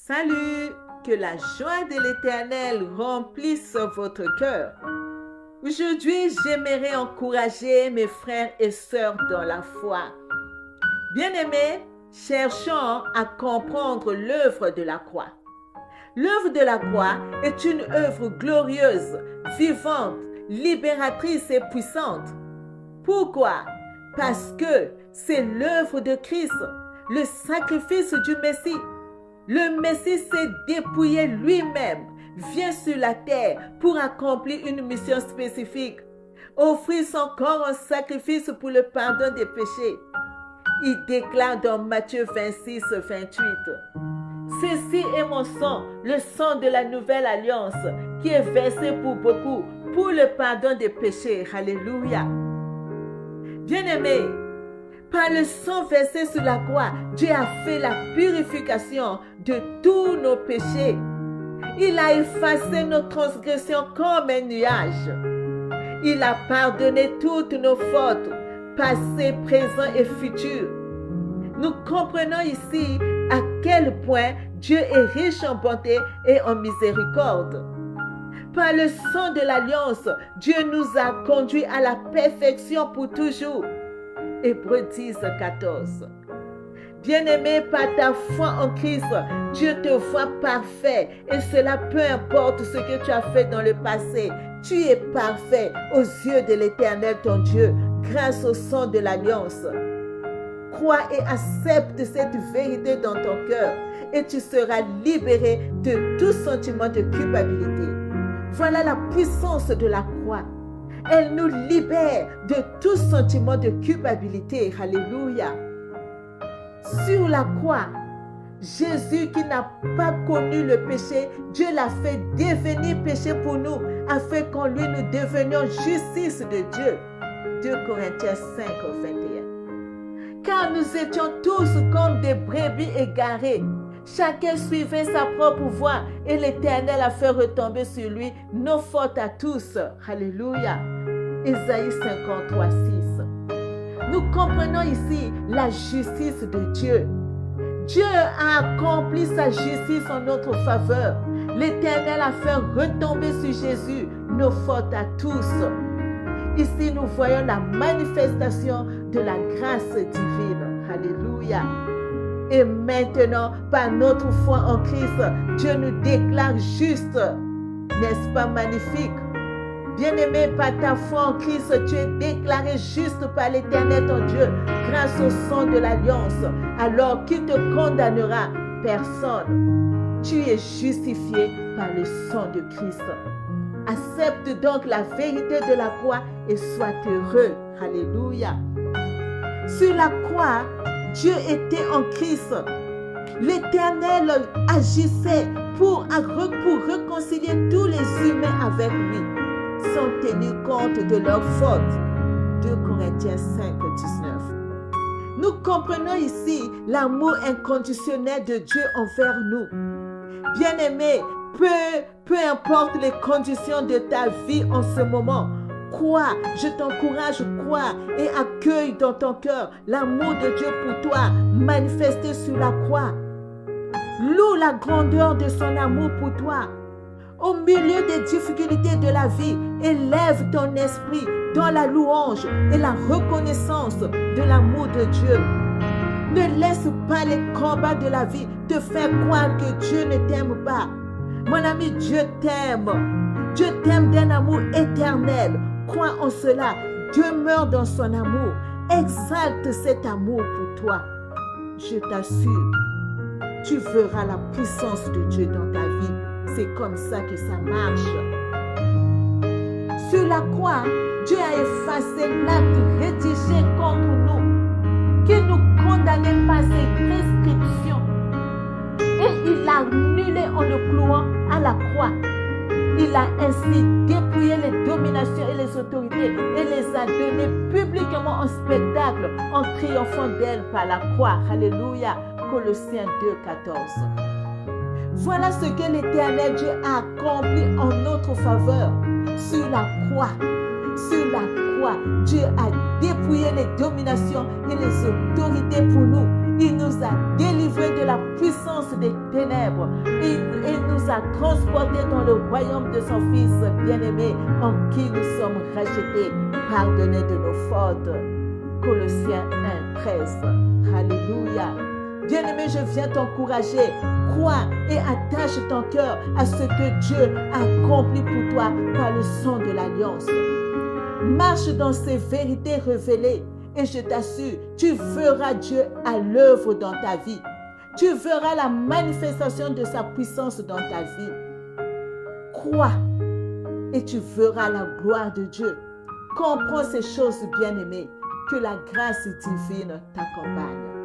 Salut, que la joie de l'Éternel remplisse votre cœur. Aujourd'hui, j'aimerais encourager mes frères et sœurs dans la foi. Bien-aimés, cherchons à comprendre l'œuvre de la croix. L'œuvre de la croix est une œuvre glorieuse, vivante, libératrice et puissante. Pourquoi? Parce que c'est l'œuvre de Christ, le sacrifice du Messie. Le Messie s'est dépouillé lui-même, vient sur la terre pour accomplir une mission spécifique, offrir son corps en sacrifice pour le pardon des péchés. Il déclare dans Matthieu 26, 28, « Ceci est mon sang, le sang de la nouvelle alliance, qui est versé pour beaucoup, pour le pardon des péchés. » Alléluia. Bien-aimés, par le sang versé sur la croix, Dieu a fait la purification de tous nos péchés. Il a effacé nos transgressions comme un nuage. Il a pardonné toutes nos fautes, passées, présentes et futures. Nous comprenons ici à quel point Dieu est riche en bonté et en miséricorde. Par le sang de l'alliance, Dieu nous a conduits à la perfection pour toujours. Hébreux 10, 14. Bien-aimé, par ta foi en Christ, Dieu te voit parfait et cela peu importe ce que tu as fait dans le passé. Tu es parfait aux yeux de l'Éternel ton Dieu grâce au sang de l'alliance. Crois et accepte cette vérité dans ton cœur et tu seras libéré de tout sentiment de culpabilité. Voilà la puissance de la croix. Elle nous libère de tout sentiment de culpabilité. Alléluia. Sur la croix, Jésus qui n'a pas connu le péché, Dieu l'a fait devenir péché pour nous, afin qu'en lui nous devenions justice de Dieu. 2 Corinthiens 5, 21. Car nous étions tous comme des brebis égarées. Chacun suivait sa propre voie et l'Éternel a fait retomber sur lui nos fautes à tous. Alléluia. Ésaïe 53, 6. Nous comprenons ici la justice de Dieu. Dieu a accompli sa justice en notre faveur. L'Éternel a fait retomber sur Jésus nos fautes à tous. Ici, nous voyons la manifestation de la grâce divine. Alléluia. Et maintenant, par notre foi en Christ, Dieu nous déclare juste. N'est-ce pas magnifique? Bien-aimé, par ta foi en Christ, tu es déclaré juste par l'Éternel ton Dieu, grâce au sang de l'alliance. Alors, qui te condamnera? Personne. Tu es justifié par le sang de Christ. Accepte donc la vérité de la croix et sois heureux. Alléluia. Sur la croix, Dieu était en Christ. L'Éternel agissait pour réconcilier tous les humains avec lui, sans tenir compte de leurs fautes. 2 Corinthiens 5, 19. Nous comprenons ici l'amour inconditionnel de Dieu envers nous. Bien-aimé, peu importe les conditions de ta vie en ce moment, crois, je t'encourage, crois et accueille dans ton cœur l'amour de Dieu pour toi, manifesté sur la croix. Loue la grandeur de son amour pour toi. Au milieu des difficultés de la vie, élève ton esprit dans la louange et la reconnaissance de l'amour de Dieu. Ne laisse pas les combats de la vie te faire croire que Dieu ne t'aime pas. Mon ami, Dieu t'aime. Dieu t'aime d'un amour éternel. Crois en cela. Demeure dans son amour. Exalte cet amour pour toi. Je t'assure, tu verras la puissance de Dieu dans ta vie. C'est comme ça que ça marche. Sur la croix, Dieu a effacé l'acte rédigé contre nous, qui nous condamnait par ses prescriptions. Et il l'a annulé en le clouant à la croix. Il a ainsi dépouillé les dominations et les autorités et les a données publiquement en spectacle en triomphant d'elles par la croix. Alléluia. Colossiens 2, 14. Voilà ce que l'Éternel Dieu a accompli en notre faveur. Sur la croix, Dieu a dépouillé les dominations et les autorités pour nous Il nous a délivrés de la puissance des ténèbres. Il nous a transportés dans le royaume de son Fils bien-aimé, en qui nous sommes rachetés, pardonnés de nos fautes. Colossiens 1, 13. Alléluia. Bien-aimé, je viens t'encourager. Crois et attache ton cœur à ce que Dieu a accompli pour toi par le sang de l'alliance. Marche dans ces vérités révélées et je t'assure, tu verras Dieu à l'œuvre dans ta vie. Tu verras la manifestation de sa puissance dans ta vie. Crois et tu verras la gloire de Dieu. Comprends ces choses bien-aimées. Que la grâce divine t'accompagne.